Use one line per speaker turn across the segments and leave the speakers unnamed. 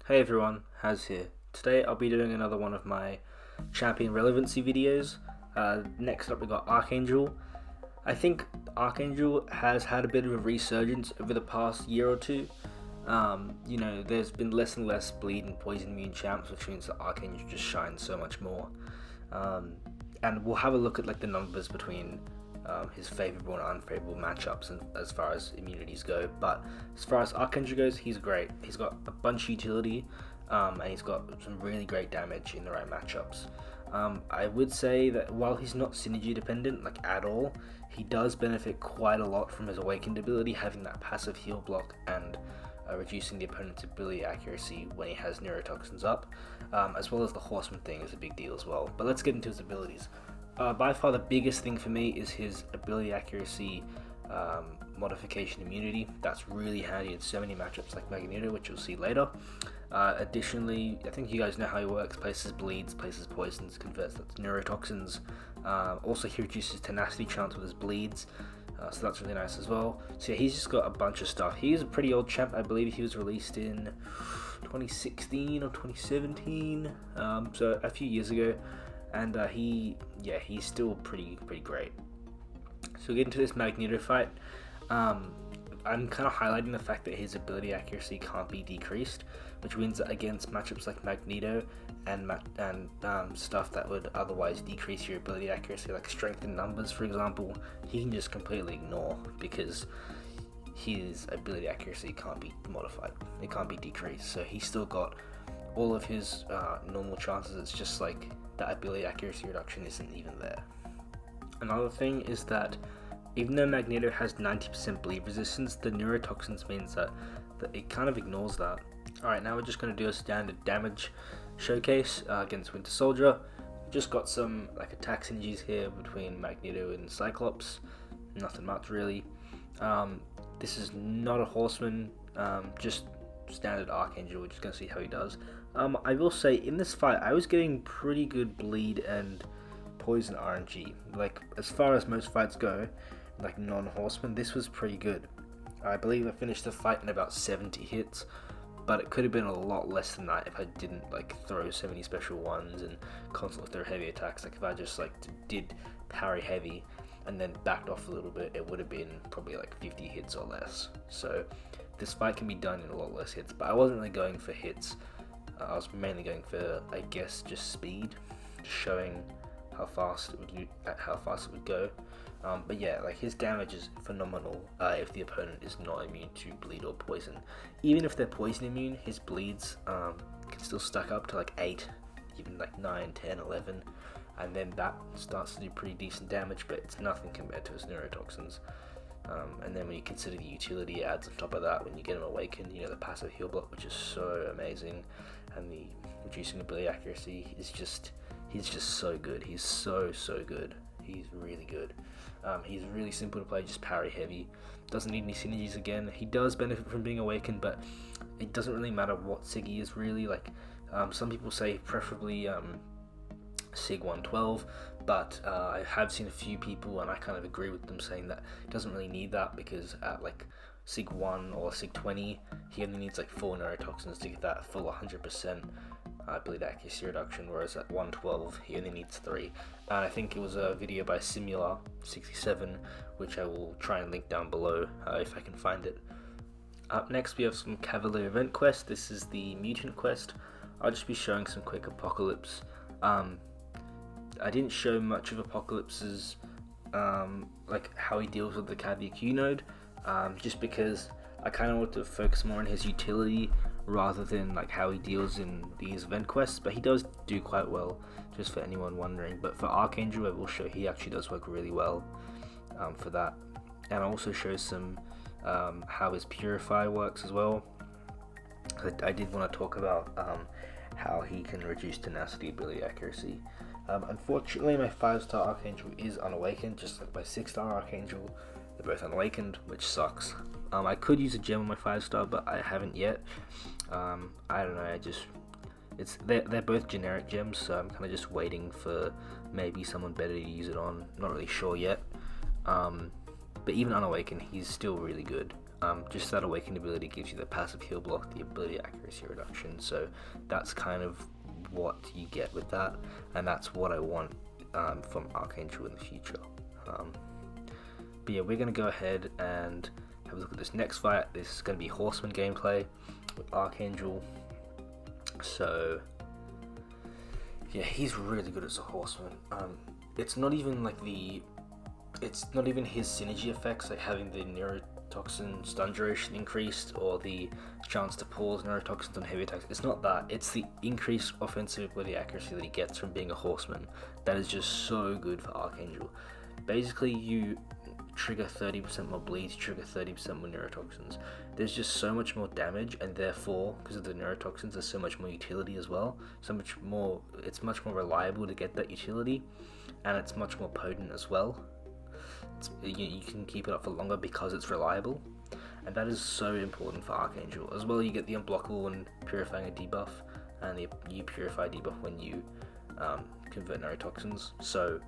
Hey everyone, Haz here. Today I'll be doing another one of my Champion Relevancy videos. Next up we got Archangel. I think Archangel has had a bit of a resurgence over the past year or two. There's been less and less bleed and poison immune champs, which means that Archangel just shines so much more. And we'll have a look at the numbers between his favourable and unfavourable matchups and as far as immunities go. But as far as Archangel goes, he's great. He's got a bunch of utility, and he's got some really great damage in the right matchups. I would say that while he's not synergy dependent at all, he does benefit quite a lot from his awakened ability, having that passive heal block and reducing the opponent's ability accuracy when he has neurotoxins up, as well as the Horseman thing is a big deal as well. But let's get into his abilities. By far the biggest thing for me is his ability accuracy modification immunity. That's really handy in so many matchups like Magneto, which you'll see later. Additionally, I think you guys know how he works. Places bleeds, places poisons, converts that to neurotoxins. Also, he reduces tenacity chance with his bleeds, so that's really nice as well. So yeah, he's just got a bunch of stuff. He is a pretty old champ. I believe he was released in 2016 or 2017, so a few years ago. And he's still pretty great. So we'll get into this Magneto fight. I'm kind of highlighting the fact that his ability accuracy can't be decreased, which means that against matchups like Magneto and stuff that would otherwise decrease your ability accuracy, like strength in numbers, for example, he can just completely ignore because his ability accuracy can't be modified. It can't be decreased. So he's still got all of his normal chances. It's just that ability accuracy reduction isn't even there. Another thing is that even though Magneto has 90% bleed resistance, the neurotoxins means that it kind of ignores that. Alright, now we're just going to do a standard damage showcase against Winter Soldier. Just got some attack synergies here between Magneto and Cyclops. Nothing much really. This is not a Horseman, just standard Archangel. We're just going to see how he does. I will say in this fight I was getting pretty good bleed and poison RNG. As far as most fights go, non-Horseman, this was pretty good. I believe I finished the fight in about 70 hits, but it could have been a lot less than that if I didn't throw so many special ones and constantly throw heavy attacks. If I just did parry heavy and then backed off a little bit, it would have been probably 50 hits or less. So this fight can be done in a lot less hits, but I wasn't really going for hits. I was mainly going for, I guess, just speed, just showing how fast it would go. But yeah, his damage is phenomenal if the opponent is not immune to bleed or poison. Even if they're poison immune, his bleeds can still stack up to 8, even 9, 10, 11, and then that starts to do pretty decent damage, but it's nothing compared to his neurotoxins. And then when you consider the utility adds on top of that, when you get him awakened, the passive heal block, which is so amazing, and the reducing ability accuracy is he's just so good. He's so good. He's really good. He's really simple to play, just parry heavy. Doesn't need any synergies again. He does benefit from being awakened, but it doesn't really matter what sig he is really. Some people say preferably Sig 112, but I have seen a few people, and I kind of agree with them, saying that it doesn't really need that because at Sig 1 or Sig 20, he only needs 4 neurotoxins to get that full 100% ability accuracy reduction, whereas at 112 he only needs 3. And I think it was a video by Simula67, which I will try and link down below if I can find it. Up next we have some Cavalier event quest. This is the Mutant quest. I'll just be showing some quick Apocalypse. I didn't show much of Apocalypse's how he deals with the Cavalier Q node, just because I kind of want to focus more on his utility rather than how he deals in these event quests. But he does do quite well, just for anyone wondering. But for Archangel, I will show he actually does work really well for that, and I'll also show some how his Purify works as well. I did want to talk about how he can reduce tenacity, ability accuracy. Unfortunately, my 5-star Archangel is unawakened, just like my 6-star Archangel. They're both unawakened, which sucks. I could use a gem on my 5-star, but I haven't yet. I don't know. They're both generic gems, so I'm kind of just waiting for maybe someone better to use it on. Not really sure yet. But even unawakened, he's still really good. just that awakened ability gives you the passive heal block, the ability accuracy reduction, so that's kind of what you get with that, and that's what I want from Archangel in the future. But yeah, we're going to go ahead and have a look at this next fight. This is going to be Horseman gameplay with Archangel. So yeah, he's really good as a Horseman. It's not even like it's not even his synergy effects, like having the neurotoxin stun duration increased or the chance to pause neurotoxins on heavy attacks. It's not that, it's the increased offensive ability accuracy that he gets from being a Horseman that is just so good for Archangel. Basically, you trigger 30% more bleeds, trigger 30% more neurotoxins. There's just so much more damage, and therefore, because of the neurotoxins, there's so much more utility as well. It's much more reliable to get that utility, and it's much more potent as well. You can keep it up for longer because it's reliable, and that is so important for Archangel. As well, you get the unblockable and purifying a debuff, and you purify debuff when you convert neurotoxins. So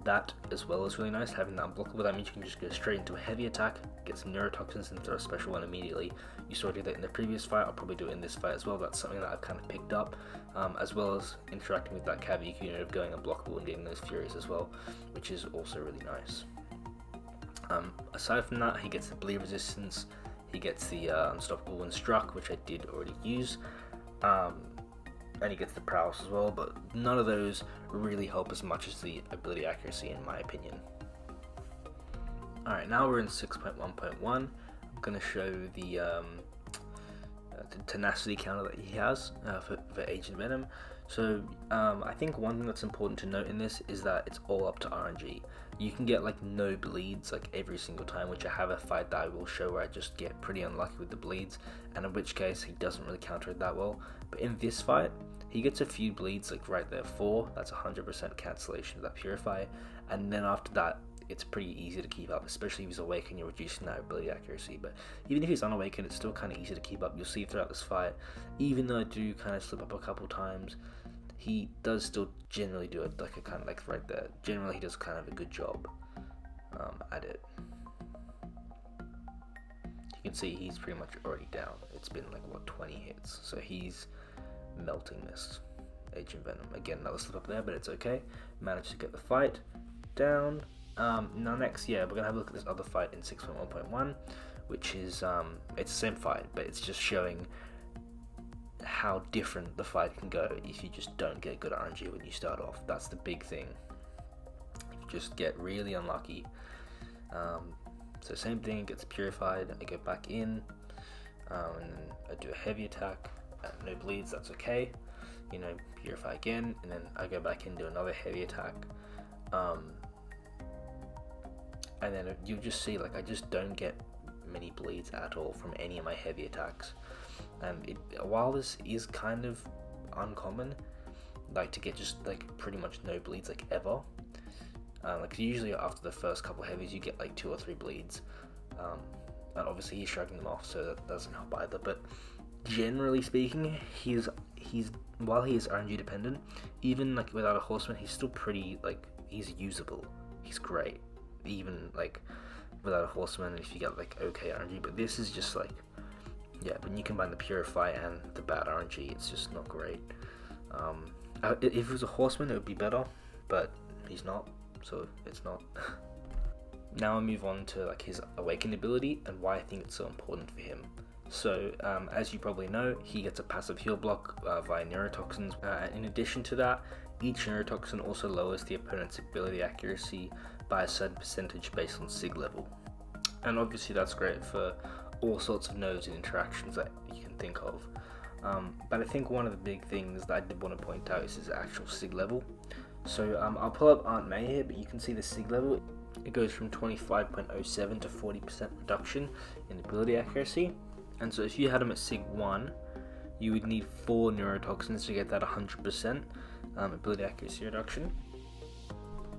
that as well is really nice, having that unblockable. That means you can just go straight into a heavy attack, get some neurotoxins, and throw a special one immediately. You saw I did that in the previous fight. I'll probably do it in this fight as well. That's something that I've kind of picked up, as well as interacting with that Cavalier unit of going unblockable and getting those Furies as well, which is also really nice. Aside from that, he gets the bleed resistance, he gets the unstoppable when struck, which I did already use, and he gets the prowess as well, but none of those really help as much as the ability accuracy in my opinion. Alright, now we're in 6.1.1. I'm going to show the tenacity counter that he has for Agent Venom. So I think one thing that's important to note in this is that it's all up to RNG. You can get like no bleeds like every single time, which I have a fight that I will show where I just get pretty unlucky with the bleeds, and in which case he doesn't really counter it that well. But in this fight, he gets a few bleeds like right there, 4, that's 100% cancellation of that Purify, and then after that it's pretty easy to keep up, especially if he's awake and you're reducing that ability accuracy. But even if he's unawakened, it's still kind of easy to keep up. You'll see throughout this fight, even though I do kind of slip up a couple times, he does still generally do it like a kind of like right there. Generally, he does kind of a good job at it. You can see he's pretty much already down. It's been like, what, 20 hits. So he's melting this Agent Venom. Again, another slip up there, but it's okay. Managed to get the fight down. Now next, we're going to have a look at this other fight in 6.1.1, which is, it's the same fight, but it's just showing how different the fight can go if you just don't get good RNG when you start off. That's the big thing. You just get really unlucky. So same thing, gets purified, I go back in, and then I do a heavy attack, no bleeds, that's okay. Purify again, and then I go back in, do another heavy attack. And then you'll just see, like, I just don't get many bleeds at all from any of my heavy attacks. While this is kind of uncommon, like to get just like pretty much no bleeds like ever, like usually after the first couple heavies you get like 2 or 3 bleeds, and obviously he's shrugging them off, so that doesn't help either. But generally speaking, he's while he is RNG dependent, even like without a Horseman, he's still pretty, like, he's usable, he's great even like without a Horseman if you get like okay RNG. But this is just like, yeah, when you combine the Purify and the bad RNG, it's just not great. If it was a Horseman, it would be better, but he's not, so it's not. Now I move on to like his Awakened ability and why I think it's so important for him. So, as you probably know, he gets a passive heal block via neurotoxins. In addition to that, each neurotoxin also lowers the opponent's ability accuracy by a certain percentage based on SIG level. And obviously that's great for all sorts of nodes and interactions that you can think of. But I think one of the big things that I did want to point out is his actual SIG level. So I'll pull up Aunt May here, but you can see the SIG level. It goes from 25.07 to 40% reduction in ability accuracy. And so if you had him at SIG 1, you would need 4 neurotoxins to get that 100% ability accuracy reduction.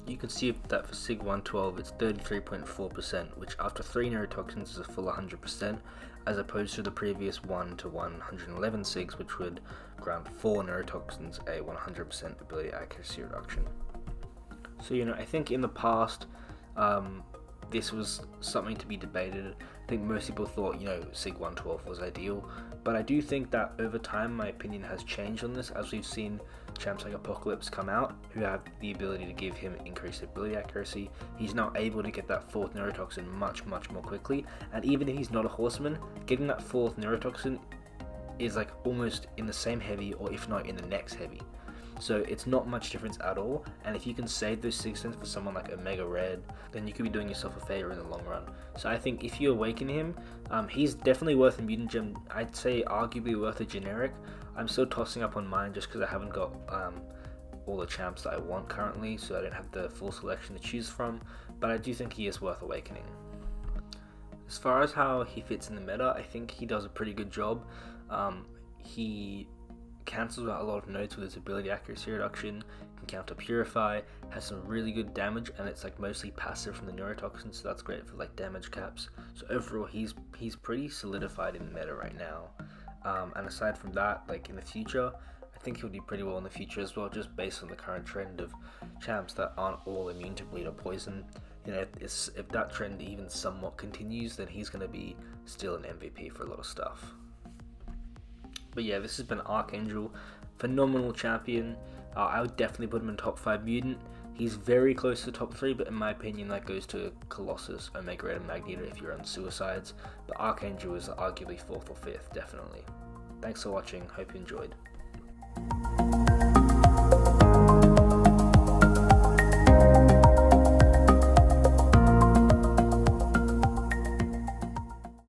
You can see that for SIG 112 it's 33.4%, which after 3 neurotoxins is a full 100%, as opposed to the previous 1 to 111 SIGs, which would grant 4 neurotoxins a 100% ability accuracy reduction. So I think in the past, this was something to be debated. I think most people thought, Sig 112 was ideal, but I do think that over time my opinion has changed on this, as we've seen champs like Apocalypse come out who have the ability to give him increased ability accuracy. He's now able to get that 4th neurotoxin much more quickly, and even if he's not a Horseman, getting that 4th neurotoxin is like almost in the same heavy, or if not in the next heavy. So it's not much difference at all, and if you can save those 6 cents for someone like Omega Red, then you could be doing yourself a favor in the long run. So I think if you awaken him, he's definitely worth a mutant gem. I'd say arguably worth a generic. I'm still tossing up on mine just because I haven't got all the champs that I want currently, so I don't have the full selection to choose from, but I do think he is worth awakening. As far as how he fits in the meta, I think he does a pretty good job. He cancels out a lot of nodes with his ability accuracy reduction, can counter Purify, has some really good damage, and it's like mostly passive from the neurotoxin, so that's great for like damage caps. So overall, he's pretty solidified in the meta right now. And aside from that, like in the future, I think he'll do pretty well in the future as well, just based on the current trend of champs that aren't all immune to bleed or poison. If that trend even somewhat continues, then he's going to be still an MVP for a lot of stuff. But yeah, this has been Archangel, phenomenal champion. I would definitely put him in top 5 mutant. He's very close to top 3, but in my opinion that goes to Colossus, Omega Red, and Magneto if you're on suicides. But Archangel is arguably 4th or 5th, definitely. Thanks for watching, hope you enjoyed.